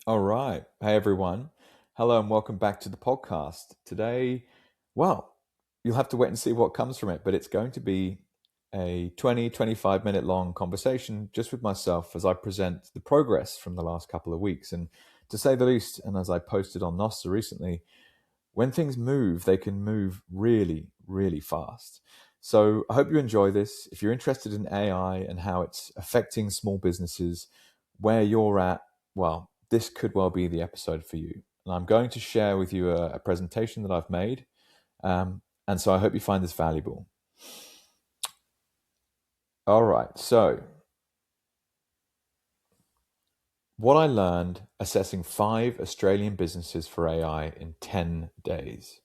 All right. Hey, everyone. Hello, and welcome back to the podcast. Today, well, you'll have to wait and see what comes from it, but it's going to be a 25 minute long conversation just with myself as I present the progress from the last couple of weeks. And to say the least, and as I posted on Nostra recently, when things move, they can move really, really fast. So I hope you enjoy this. If you're interested in AI and how it's affecting small businesses, where you're at, well, this could well be the episode for you. And I'm going to share with you a presentation that I've made. And so I hope you find this valuable. All right. So, what I learned assessing 5 Australian businesses for AI in 10 days.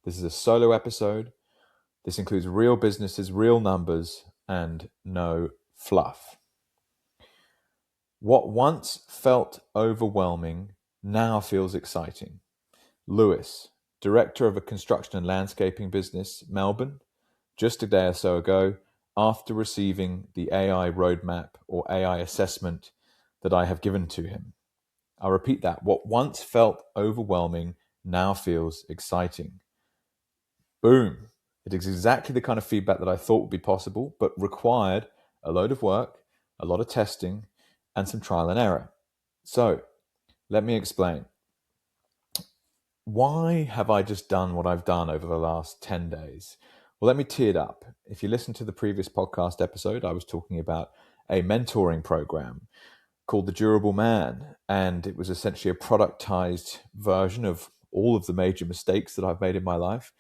This is a solo episode. This includes real businesses, real numbers, and no fluff. What once felt overwhelming now feels exciting. Lewis, director of a construction and landscaping business, Melbourne, just a day or so ago, after receiving the AI roadmap or AI assessment that I have given to him. I'll repeat that. What once felt overwhelming now feels exciting. Boom. It is exactly the kind of feedback that I thought would be possible, but required a load of work, a lot of testing, and some trial and error. So, let me explain. Why have I just done what I've done over the last 10 days? Well, let me tee it up. If you listen to the previous podcast episode, I was talking about a mentoring program called The Durable Man, and it was essentially a productized version of all of the major mistakes that I've made in my life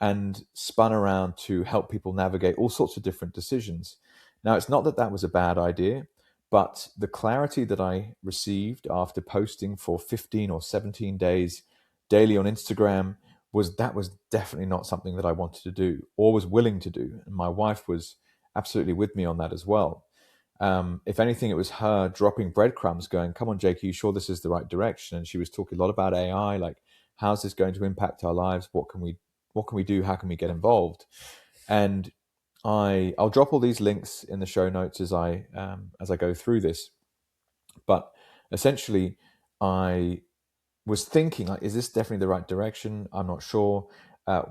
and spun around to help people navigate all sorts of different decisions. Now, it's not that that was a bad idea, but the clarity that I received after posting for 15 or 17 days daily on Instagram was definitely not something that I wanted to do or was willing to do. And my wife was absolutely with me on that as well. If anything, it was her dropping breadcrumbs, going, "Come on, Jake, are you sure this is the right direction?" And she was talking a lot about AI, like, how's this going to impact our lives? What can we do? How can we get involved? And I'll drop all these links in the show notes as I go through this. But essentially, I was thinking, like, is this definitely the right direction? I'm not sure.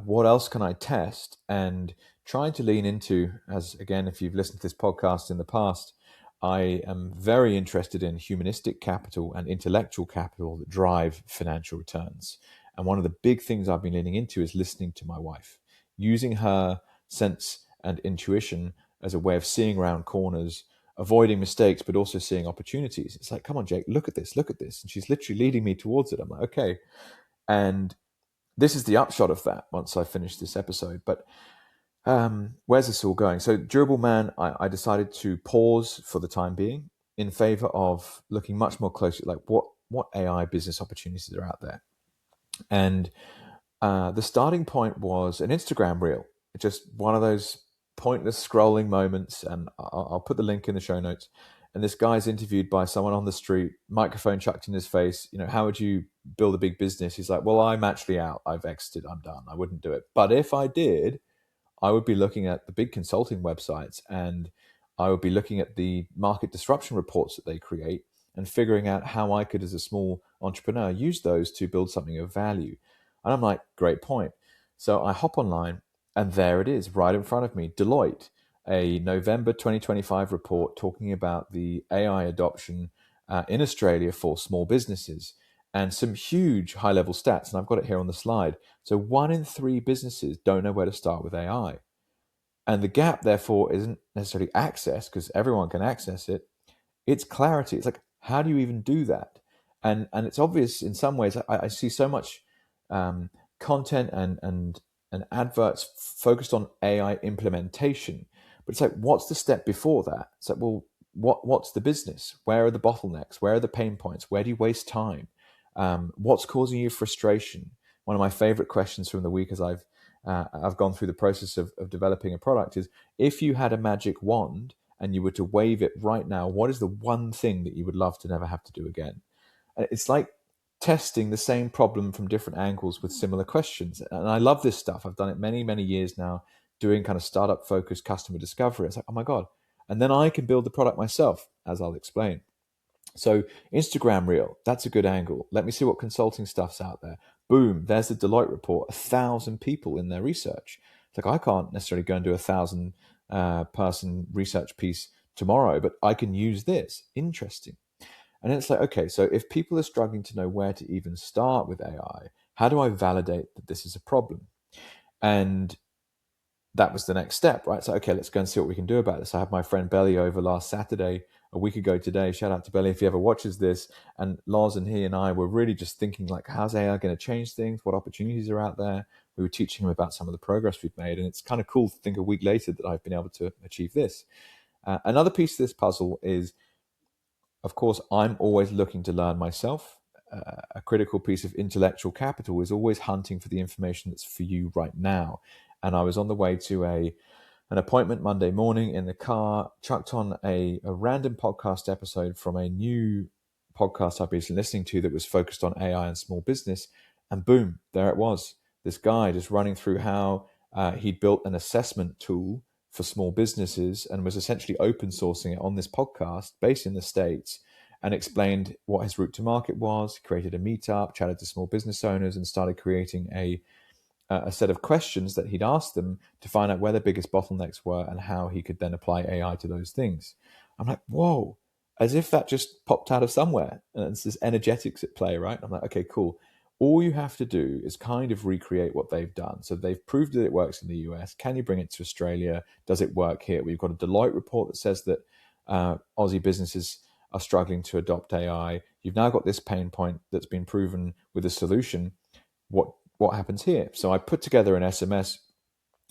What else can I test? And trying to lean into, as again, if you've listened to this podcast in the past, I am very interested in humanistic capital and intellectual capital that drive financial returns. And one of the big things I've been leaning into is listening to my wife, using her sense and intuition as a way of seeing around corners, avoiding mistakes, but also seeing opportunities. It's like, come on, Jake, look at this, look at this. And she's literally leading me towards it. I'm like, okay. And this is the upshot of that once I finish this episode. But where's this all going? So, Durable Man, I decided to pause for the time being in favor of looking much more closely at like what AI business opportunities are out there. And the starting point was an Instagram reel, just one of those pointless scrolling moments. And I'll put the link in the show notes. And this guy's interviewed by someone on the street, microphone chucked in his face. How would you build a big business? He's like, well, I'm actually out. I've exited. I'm done. I wouldn't do it. But if I did, I would be looking at the big consulting websites and I would be looking at the market disruption reports that they create and figuring out how I could, as a small entrepreneur, use those to build something of value. And I'm like, great point. So I hop online and there it is right in front of me. Deloitte, a November 2025 report talking about the AI adoption in Australia for small businesses and some huge high level stats. And I've got it here on the slide. So 1 in 3 businesses don't know where to start with AI. And the gap, therefore, isn't necessarily access because everyone can access it. It's clarity. It's like, how do you even do that? And it's obvious in some ways. I see so much content and adverts focused on AI implementation, but it's like, what's the step before that? It's like, well, what's the business? Where are the bottlenecks? Where are the pain points? Where do you waste time? What's causing you frustration? One of my favorite questions from the week as I've gone through the process of developing a product is, if you had a magic wand and you were to wave it right now, what is the one thing that you would love to never have to do again? And it's like testing the same problem from different angles with similar questions. And I love this stuff. I've done it many, many years now, doing kind of startup focused customer discovery. It's like, oh my God. And then I can build the product myself, as I'll explain. So Instagram Reel, that's a good angle. Let me see what consulting stuff's out there. Boom, there's the Deloitte report, 1,000 people in their research. It's like I can't necessarily go and do 1,000 person research piece tomorrow, but I can use this. Interesting. And it's like, okay, so if people are struggling to know where to even start with AI, how do I validate that this is a problem? And that was the next step, right? So, okay, let's go and see what we can do about this. I had my friend Belly over last Saturday, a week ago today. Shout out to Belly if he ever watches this. And Loz and he and I were really just thinking, like, how's AI going to change things? What opportunities are out there? We were teaching him about some of the progress we've made. And it's kind of cool to think a week later that I've been able to achieve this. Another piece of this puzzle is, of course, I'm always looking to learn myself. A critical piece of intellectual capital is always hunting for the information that's for you right now. And I was on the way to an appointment Monday morning in the car, chucked on a random podcast episode from a new podcast I've been listening to that was focused on AI and small business. And boom, there it was. This guy just running through how he'd built an assessment tool for small businesses and was essentially open sourcing it on this podcast based in the States, and explained what his route to market was, created a meetup, chatted to small business owners, and started creating a set of questions that he'd asked them to find out where their biggest bottlenecks were and how he could then apply AI to those things. I'm like, whoa, as if that just popped out of somewhere. And it's this energetics at play, right? I'm like, okay, cool. All you have to do is kind of recreate what they've done. So they've proved that it works in the US. Can you bring it to Australia? Does it work here? We've got a Deloitte report that says that Aussie businesses are struggling to adopt AI. You've now got this pain point that's been proven with a solution. What happens here? So I put together an SMS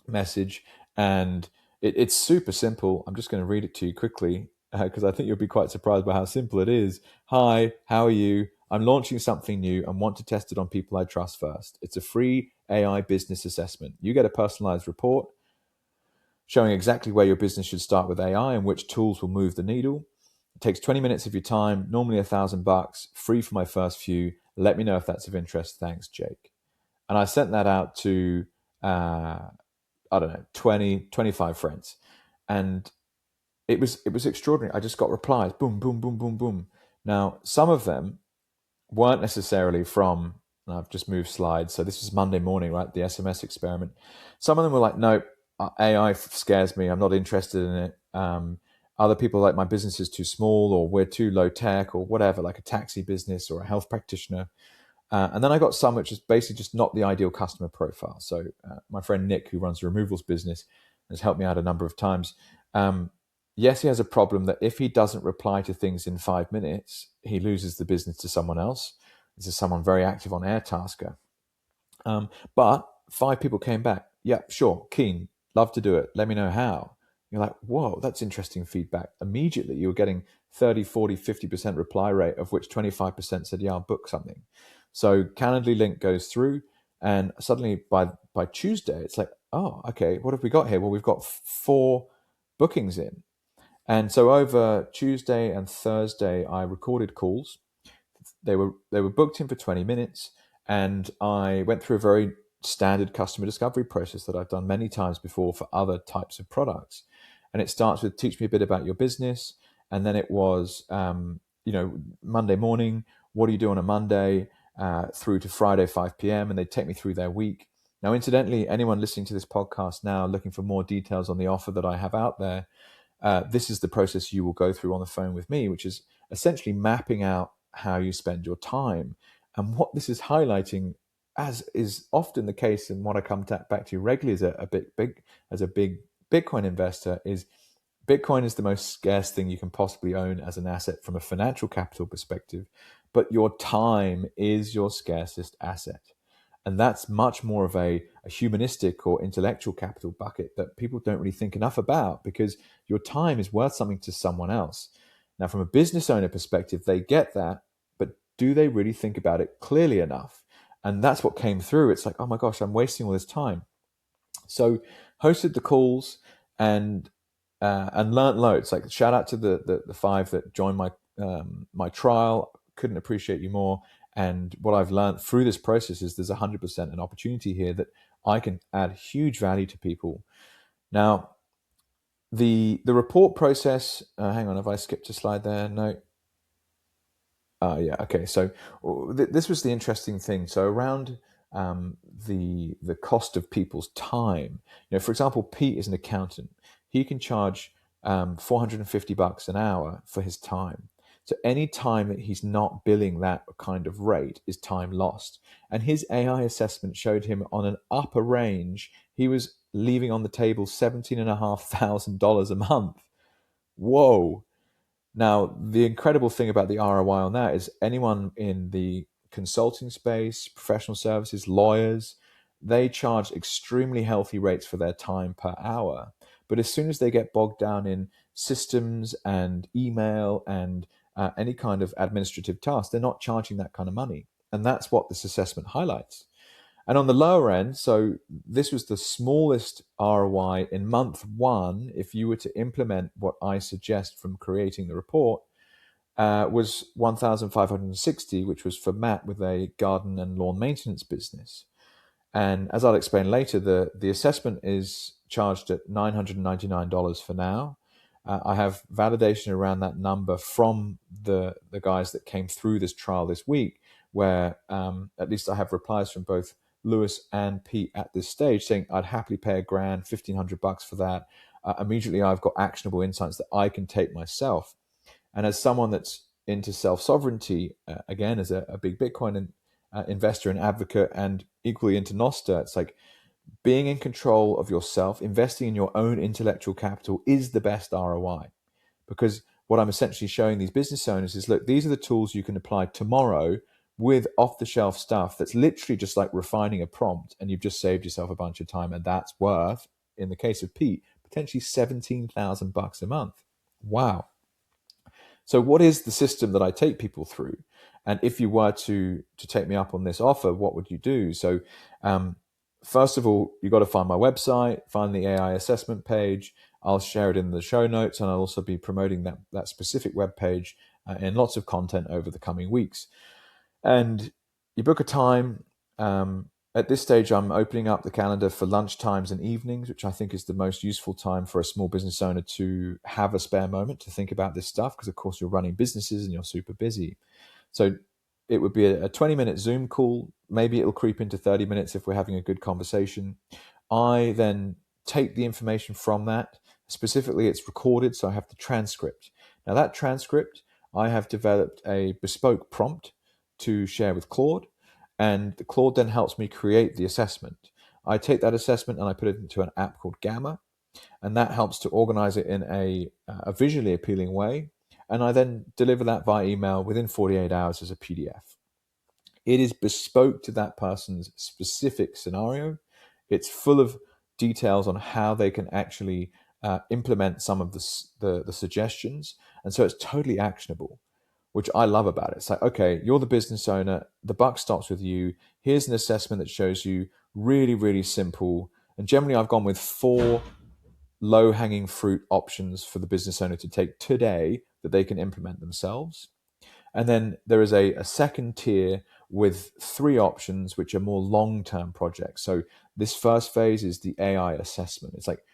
message, and it's super simple. I'm just going to read it to you quickly because I think you'll be quite surprised by how simple it is. Hi, how are you? I'm launching something new and want to test it on people I trust first. It's a free AI business assessment. You get a personalized report showing exactly where your business should start with AI and which tools will move the needle. It takes 20 minutes of your time, normally $1,000, free for my first few. Let me know if that's of interest. Thanks, Jake. And I sent that out to, I don't know, 20, 25 friends. And it was extraordinary. I just got replies, boom, boom, boom, boom, boom. Now, some of them weren't necessarily from, and I've just moved slides. So this is Monday morning, right? The SMS experiment. Some of them were like, no, AI scares me. I'm not interested in it. Other people like, my business is too small, or we're too low tech, or whatever, like a taxi business or a health practitioner. And then I got some which is basically just not the ideal customer profile. So my friend Nick, who runs a removals business, has helped me out a number of times. Yes, he has a problem that if he doesn't reply to things in 5 minutes, he loses the business to someone else. This is someone very active on Airtasker. But 5 people came back. Yeah, sure, keen, love to do it. Let me know how. You're like, whoa, that's interesting feedback. Immediately, you're getting 30, 40, 50% reply rate, of which 25% said, yeah, I'll book something. So Calendly link goes through, and suddenly by Tuesday, it's like, oh, okay, what have we got here? Well, we've got 4 bookings in. And so over Tuesday and Thursday, I recorded calls. They were booked in for 20 minutes, and I went through a very standard customer discovery process that I've done many times before for other types of products. And it starts with, teach me a bit about your business. And then it was, Monday morning, what do you do on a Monday, through to Friday, 5 p.m. And they take me through their week. Now, incidentally, anyone listening to this podcast now looking for more details on the offer that I have out there, this is the process you will go through on the phone with me, which is essentially mapping out how you spend your time. And what this is highlighting, as is often the case, and what I come back to regularly as a big Bitcoin investor, is Bitcoin is the most scarce thing you can possibly own as an asset from a financial capital perspective, but your time is your scarcest asset. And that's much more of a humanistic or intellectual capital bucket that people don't really think enough about, because your time is worth something to someone else. Now, from a business owner perspective, they get that, but do they really think about it clearly enough? And that's what came through. It's like, oh my gosh, I'm wasting all this time. So hosted the calls and learned loads. Like, shout out to the 5 that joined my trial. Couldn't appreciate you more. And what I've learned through this process is there's 100% an opportunity here that I can add huge value to people. Now, the report process. Hang on, have I skipped a slide there? No. Yeah. Okay. So this was the interesting thing. So around the cost of people's time. For example, Pete is an accountant. He can charge $450 an hour for his time. So any time that he's not billing that kind of rate is time lost. And his AI assessment showed him on an upper range, he was leaving on the table $17,500 a month. Whoa. Now, the incredible thing about the ROI on that is anyone in the consulting space, professional services, lawyers, they charge extremely healthy rates for their time per hour. But as soon as they get bogged down in systems and email and any kind of administrative task, they're not charging that kind of money. And that's what this assessment highlights. And on the lower end, so this was the smallest ROI in month one, if you were to implement what I suggest from creating the report, was 1,560, which was for Matt with a garden and lawn maintenance business. And as I'll explain later, the assessment is charged at $999 for now. I have validation around that number from the guys that came through this trial this week, where at least I have replies from both Lewis and Pete at this stage saying I'd happily pay $1,000, $1,500 for that. Immediately, I've got actionable insights that I can take myself. And as someone that's into self-sovereignty, again, as a big Bitcoin investor and advocate, and equally into Nostr, it's like being in control of yourself, investing in your own intellectual capital is the best ROI. Because what I'm essentially showing these business owners is, look, these are the tools you can apply tomorrow with off-the-shelf stuff that's literally just like refining a prompt, and you've just saved yourself a bunch of time, and that's worth, in the case of Pete, potentially $17,000 a month. Wow. So what is the system that I take people through? And if you were to take me up on this offer, what would you do? So first of all, you've got to find my website, find the AI assessment page. I'll share it in the show notes, and I'll also be promoting that specific web page in lots of content over the coming weeks. And you book a time. At this stage, I'm opening up the calendar for lunchtimes and evenings, which I think is the most useful time for a small business owner to have a spare moment to think about this stuff, because, of course, you're running businesses and you're super busy. So it would be a 20-minute Zoom call. Maybe it'll creep into 30 minutes if we're having a good conversation. I then take the information from that. Specifically, it's recorded, so I have the transcript. Now, that transcript, I have developed a bespoke prompt to share with Claude, and Claude then helps me create the assessment. I take that assessment and I put it into an app called Gamma, and that helps to organize it in a visually appealing way. And I then deliver that via email within 48 hours as a PDF. It is bespoke to that person's specific scenario. It's full of details on how they can actually implement some of the suggestions. And so it's totally actionable, which I love about it. It's like, okay, you're the business owner, the buck stops with you. Here's an assessment that shows you really, really simple. And generally, I've gone with 4 low-hanging fruit options for the business owner to take today that they can implement themselves. And then there is a second tier with 3 options, which are more long-term projects. So this first phase is the AI assessment. It's like,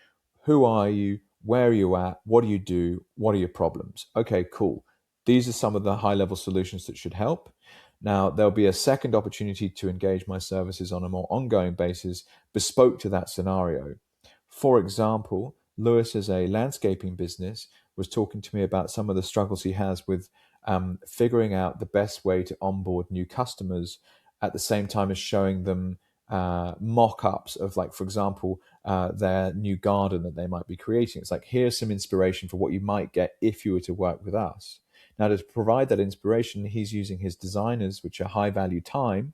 who are you? Where are you at? What do you do? What are your problems? Okay, cool. These are some of the high-level solutions that should help. Now, there'll be a second opportunity to engage my services on a more ongoing basis, bespoke to that scenario. For example, Lewis, as a landscaping business, was talking to me about some of the struggles he has with figuring out the best way to onboard new customers at the same time as showing them mock-ups of, like, for example, their new garden that they might be creating. It's like, here's some inspiration for what you might get if you were to work with us. Now, to provide that inspiration, he's using his designers, which are high-value time,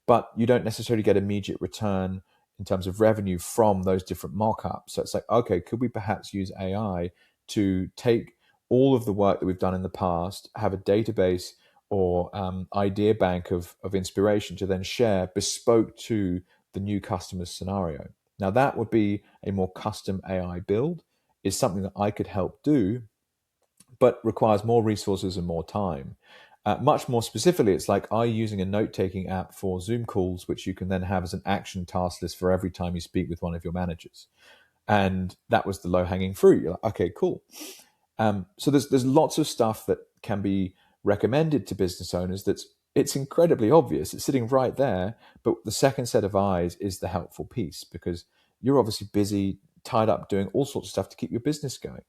but you don't necessarily get immediate return in terms of revenue from those different mock-ups. So it's like, okay, could we perhaps use AI to take all of the work that we've done in the past, have a database or idea bank of inspiration to then share bespoke to the new customer's scenario. Now, that would be a more custom AI build, is something that I could help do, but requires more resources and more time. Much more specifically, it's like, are you using a note-taking app for Zoom calls, which you can then have as an action task list for every time you speak with one of your managers? And that was the low-hanging fruit. You're like, okay, cool. So there's lots of stuff that can be recommended to business owners it's incredibly obvious. It's sitting right there. But the second set of eyes is the helpful piece, because you're obviously busy, tied up doing all sorts of stuff to keep your business going.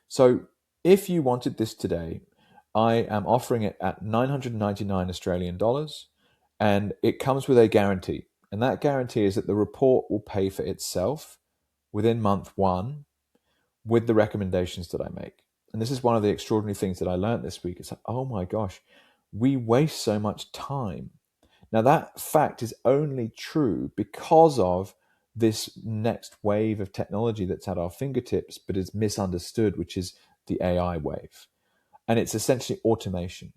So if you wanted this today, I am offering it at 999 Australian dollars, and it comes with a guarantee. And that guarantee is that the report will pay for itself within month one with the recommendations that I make. And this is one of the extraordinary things that I learned this week. It's like, oh my gosh, we waste so much time. Now, that fact is only true because of this next wave of technology that's at our fingertips, but is misunderstood, which is the AI wave. And it's essentially automation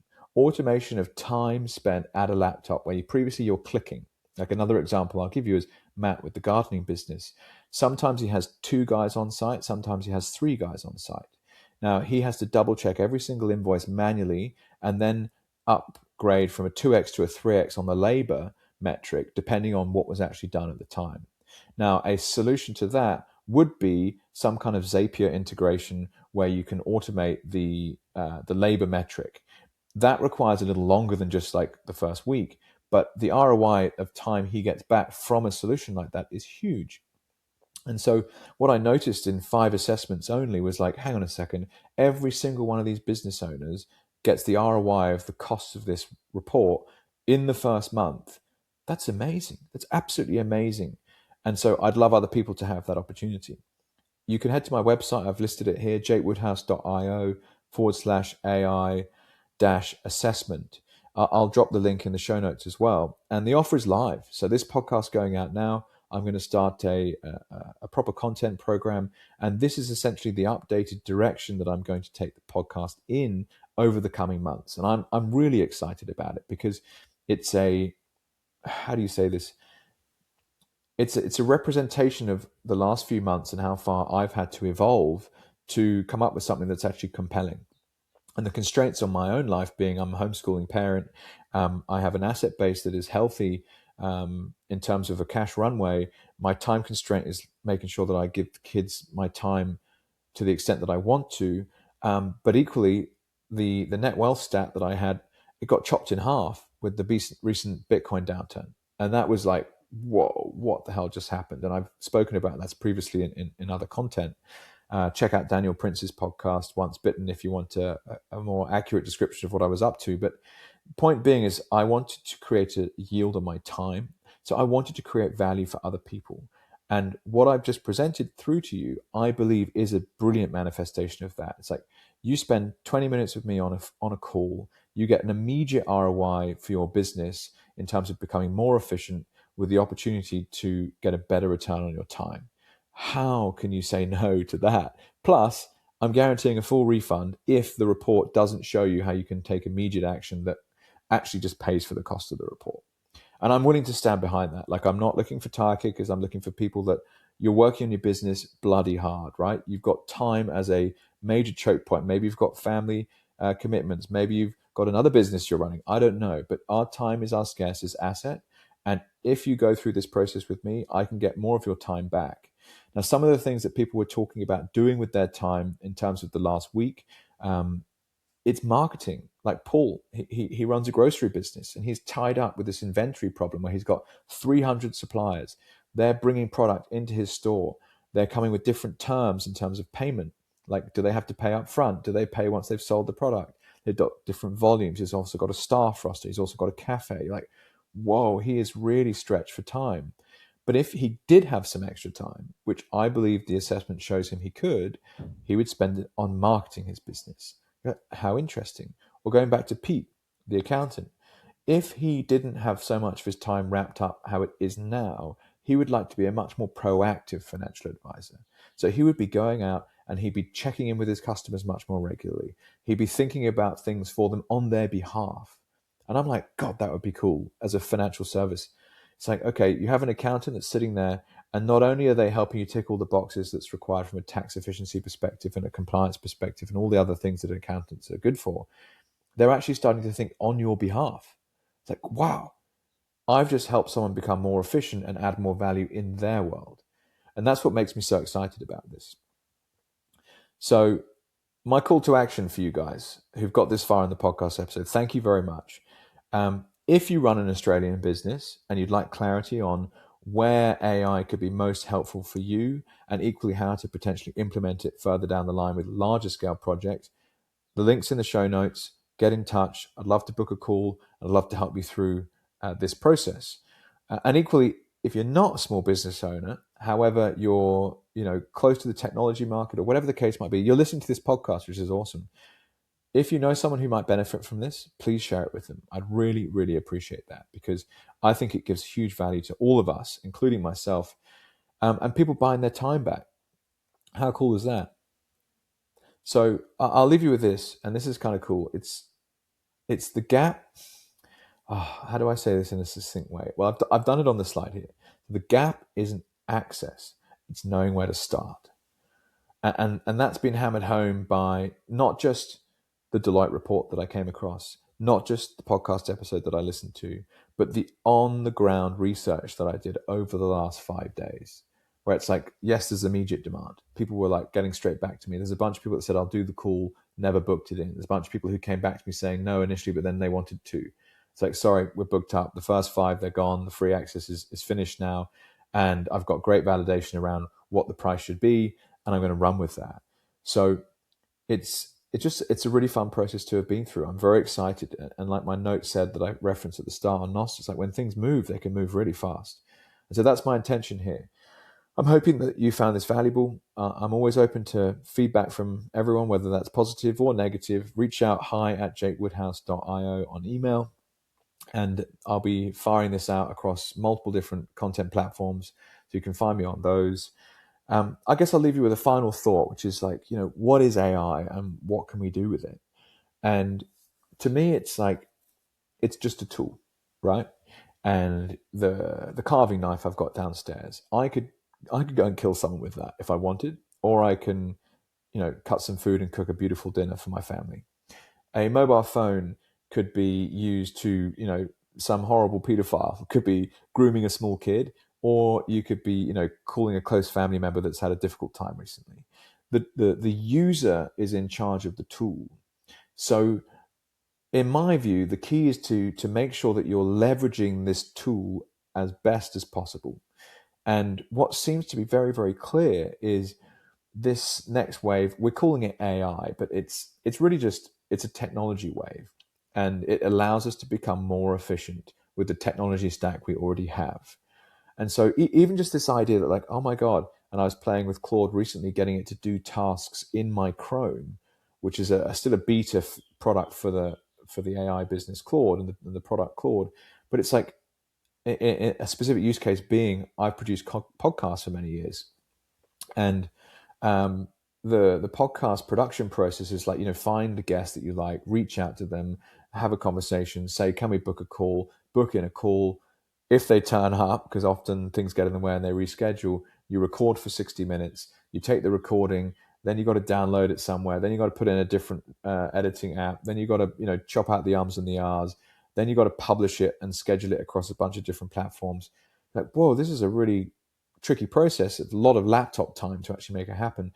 of time spent at a laptop where previously you're clicking. Like another example I'll give you is Matt with the gardening business. Sometimes he has 2 guys on site, sometimes he has 3 guys on site. Now he has to double check every single invoice manually and then upgrade from a 2x to a 3x on the labor metric, depending on what was actually done at the time. Now, a solution to that would be some kind of Zapier integration where you can automate the labor metric. That requires a little longer than just like the first week, but the ROI of time he gets back from a solution like that is huge. And so what I noticed in 5 assessments only was like, hang on a second, every single one of these business owners gets the ROI of the cost of this report in the first month. That's amazing. That's absolutely amazing. And so I'd love other people to have that opportunity. You can head to my website. I've listed it here, jakewoodhouse.io/AI-assessment. I'll drop the link in the show notes as well. And the offer is live. So this podcast going out now, I'm going to start a proper content program. And this is essentially the updated direction that I'm going to take the podcast in over the coming months. And I'm really excited about it because it's how do you say this? It's a representation of the last few months and how far I've had to evolve to come up with something that's actually compelling. And the constraints on my own life being I'm a homeschooling parent, I have an asset base that is healthy in terms of a cash runway. My time constraint is making sure that I give the kids my time to the extent that I want to. But equally, the net wealth stat that I had, it got chopped in half with the recent Bitcoin downturn. And that was like, whoa, what the hell just happened? And I've spoken about that previously in other content. Check out Daniel Prince's podcast, Once Bitten, if you want a more accurate description of what I was up to. But point being is I wanted to create a yield on my time. So I wanted to create value for other people. And what I've just presented through to you, I believe is a brilliant manifestation of that. It's like you spend 20 minutes with me on a call, you get an immediate ROI for your business in terms of becoming more efficient with the opportunity to get a better return on your time. How can you say no to that? Plus, I'm guaranteeing a full refund if the report doesn't show you how you can take immediate action that actually just pays for the cost of the report. And I'm willing to stand behind that. Like, I'm not looking for tire kickers. I'm looking for people that you're working on your business bloody hard, right? You've got time as a major choke point. Maybe you've got family commitments. Maybe you've got another business you're running. I don't know. But our time is our scarcest asset. And if you go through this process with me, I can get more of your time back. Now, some of the things that people were talking about doing with their time in terms of the last week, it's marketing. Like Paul, he runs a grocery business and he's tied up with this inventory problem where he's got 300 suppliers. They're bringing product into his store. They're coming with different terms in terms of payment. Like, do they have to pay up front? Do they pay once they've sold the product? They've got different volumes. He's also got a staff roster. He's also got a cafe. Like, whoa, he is really stretched for time. But if he did have some extra time, which I believe the assessment shows him he could, he would spend it on marketing his business. How interesting. Or going back to Pete, the accountant, if he didn't have so much of his time wrapped up how it is now, he would like to be a much more proactive financial advisor. So he would be going out and he'd be checking in with his customers much more regularly. He'd be thinking about things for them on their behalf. And I'm like, God, that would be cool as a financial service. It's like, okay, you have an accountant that's sitting there, and not only are they helping you tick all the boxes that's required from a tax efficiency perspective and a compliance perspective and all the other things that accountants are good for, they're actually starting to think on your behalf. It's like, wow, I've just helped someone become more efficient and add more value in their world. And that's what makes me so excited about this. So my call to action for you guys who've got this far in the podcast episode, thank you very much. If you run an Australian business and you'd like clarity on where AI could be most helpful for you and equally how to potentially implement it further down the line with larger scale projects, the link's in the show notes. Get in touch. I'd love to book a call. I'd love to help you through this process. And equally, if you're not a small business owner, however, you're close to the technology market or whatever the case might be, you're listening to this podcast, which is awesome. If you know someone who might benefit from this, please share it with them. I'd really, really appreciate that because I think it gives huge value to all of us, including myself, and people buying their time back. How cool is that? So I'll leave you with this, and this is kind of cool. It's the gap. Oh, how do I say this in a succinct way? Well, I've done it on the slide here. The gap isn't access; it's knowing where to start, and that's been hammered home by not just the Deloitte report that I came across, not just the podcast episode that I listened to, but the on the ground research that I did over the last 5 days. Where it's like, yes, there's immediate demand. People were like getting straight back to me. There's a bunch of people that said, I'll do the call, never booked it in. There's a bunch of people who came back to me saying no initially, but then they wanted to. It's like, sorry, we're booked up. The first 5, they're gone. The free access is finished now. And I've got great validation around what the price should be. And I'm going to run with that. So it's a really fun process to have been through. I'm very excited. And like my note said that I referenced at the start on NOS, it's like when things move, they can move really fast. And so that's my intention here. I'm hoping that you found this valuable. I'm always open to feedback from everyone, whether that's positive or negative. Reach out hi@jakewoodhouse.io on email, and I'll be firing this out across multiple different content platforms, so you can find me on those. I guess I'll leave you with a final thought, which is like, what is AI and what can we do with it? And to me, it's like, it's just a tool, right? And the carving knife I've got downstairs, I could go and kill someone with that if I wanted, or I can, cut some food and cook a beautiful dinner for my family. A mobile phone could be used to, some horrible pedophile could be grooming a small kid, or you could be, calling a close family member that's had a difficult time recently. The user is in charge of the tool. So in my view, the key is to make sure that you're leveraging this tool as best as possible. And what seems to be very, very clear is this next wave, we're calling it AI, but it's really just, it's a technology wave. And it allows us to become more efficient with the technology stack we already have. And so even just this idea that like, oh my God, and I was playing with Claude recently, getting it to do tasks in my Chrome, which is still a beta product for the AI business Claude and the product Claude. But it's like a specific use case being I've produced podcasts for many years. And the podcast production process is like, find the guest that you like, reach out to them, have a conversation, say, can we book a call, book in a call. If they turn up, because often things get in the way and they reschedule, you record for 60 minutes, you take the recording, then you got to download it somewhere, then you got to put in a different editing app, then you got to chop out the ums and the ahs, then you got to publish it and schedule it across a bunch of different platforms. Like, whoa, this is a really tricky process. It's a lot of laptop time to actually make it happen.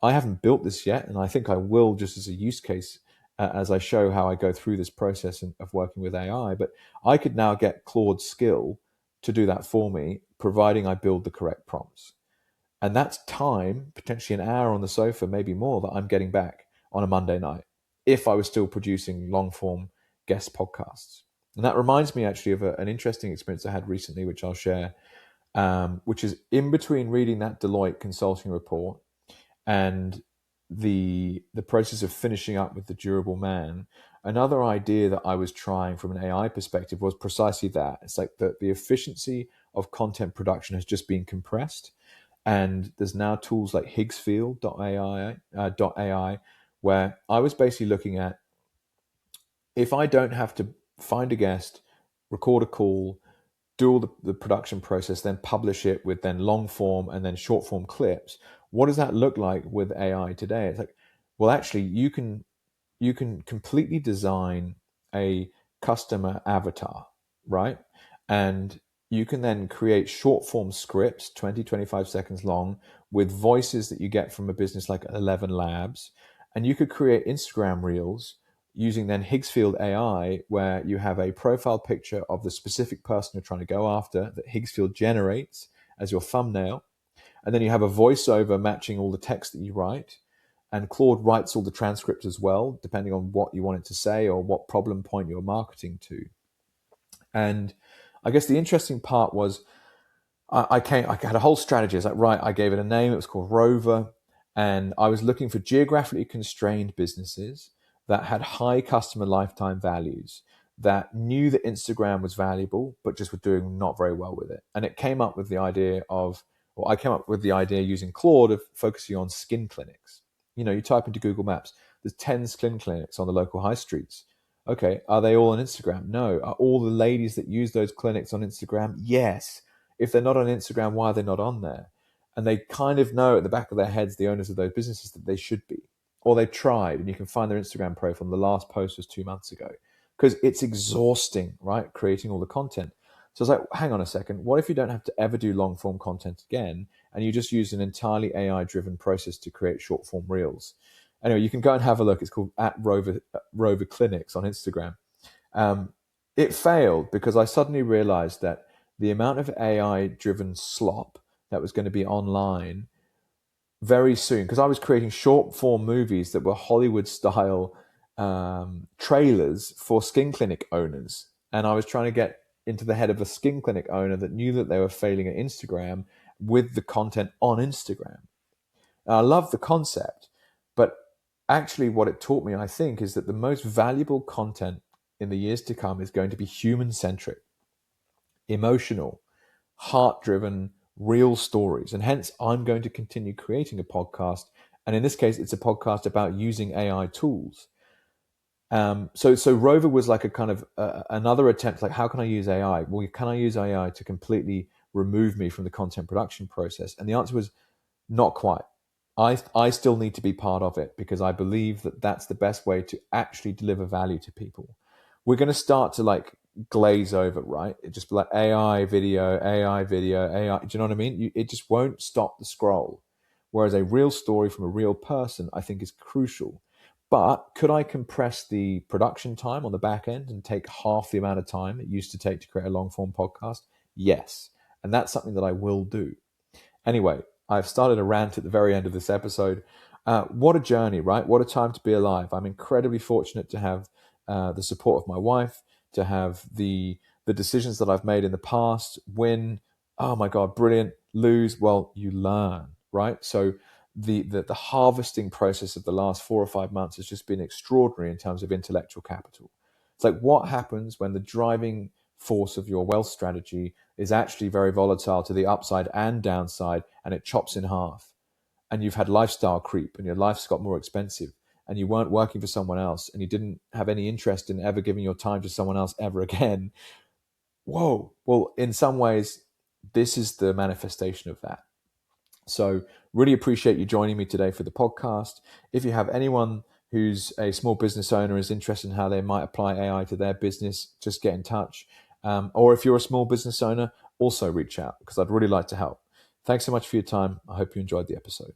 I haven't built this yet, and I think I will just as a use case as I show how I go through this process of working with AI. But I could now get Claude's skill to do that for me, providing I build the correct prompts. And that's time, potentially an hour on the sofa, maybe more, that I'm getting back on a Monday night if I was still producing long form guest podcasts. And that reminds me actually of an interesting experience I had recently, which I'll share, which is in between reading that Deloitte consulting report and the process of finishing up with the durable man. Another idea that I was trying from an AI perspective was precisely that. It's like the efficiency of content production has just been compressed. And there's now tools like Higgsfield.ai, where I was basically looking at, if I don't have to find a guest, record a call, do all the production process, then publish it with then long form and then short form clips, what does that look like with AI today? It's like, well, actually, you can completely design a customer avatar, right? And you can then create short form scripts, 20, 25 seconds long, with voices that you get from a business like 11 Labs. And you could create Instagram reels using then Higgsfield AI, where you have a profile picture of the specific person you're trying to go after that Higgsfield generates as your thumbnail. And then you have a voiceover matching all the text that you write. And Claude writes all the transcript as well, depending on what you want it to say or what problem point you're marketing to. And I guess the interesting part was I had a whole strategy. I was like, right, I gave it a name. It was called Rova. And I was looking for geographically constrained businesses that had high customer lifetime values, that knew that Instagram was valuable, but just were doing not very well with it. And it came up with the idea of, or I came up with the idea using Claude of focusing on skin clinics. You type into Google Maps, there's 10 skin clinics on the local high streets. Okay, are they all on Instagram? No. Are all the ladies that use those clinics on Instagram? Yes. If they're not on Instagram, why are they not on there? And they kind of know at the back of their heads, the owners of those businesses, that they should be. Or they've tried, and you can find their Instagram profile. The last post was 2 months ago. Because it's exhausting, right? Creating all the content. So I was like, hang on a second. What if you don't have to ever do long form content again, and you just use an entirely AI-driven process to create short form reels? Anyway, you can go and have a look. It's called @Rova Clinics on Instagram. It failed because I suddenly realized that the amount of AI-driven slop that was going to be online very soon, because I was creating short-form movies that were Hollywood-style trailers for skin clinic owners, and I was trying to get into the head of a skin clinic owner that knew that they were failing at Instagram with the content on Instagram. And I love the concept, but actually what it taught me, I think, is that the most valuable content in the years to come is going to be human-centric, emotional, heart-driven, real stories. And hence, I'm going to continue creating a podcast. And in this case, it's a podcast about using AI tools. So Rover was like a kind of another attempt, like, how can I use AI? Well, can I use AI to completely remove me from the content production process? And the answer was not quite. I still need to be part of it because I believe that that's the best way to actually deliver value to people. We're going to start to like glaze over, right? It just be like AI video, AI video, AI. Do you know what I mean? It just won't stop the scroll. Whereas a real story from a real person, I think, is crucial. But could I compress the production time on the back end and take half the amount of time it used to take to create a long form podcast? Yes. And that's something that I will do. Anyway, I've started a rant at the very end of this episode. What a journey, right? What a time to be alive. I'm incredibly fortunate to have the support of my wife, to have the decisions that I've made in the past. Win, oh my God, brilliant. Lose, well, you learn, right? So the harvesting process of the last 4 or 5 months has just been extraordinary in terms of intellectual capital. It's like, what happens when the driving force of your wealth strategy is actually very volatile to the upside and downside, and it chops in half, and you've had lifestyle creep and your life's got more expensive, and you weren't working for someone else, and you didn't have any interest in ever giving your time to someone else ever again. Whoa. Well, in some ways, this is the manifestation of that. So really appreciate you joining me today for the podcast. If you have anyone who's a small business owner is interested in how they might apply AI to their business, just get in touch. Or if you're a small business owner, also reach out because I'd really like to help. Thanks so much for your time. I hope you enjoyed the episode.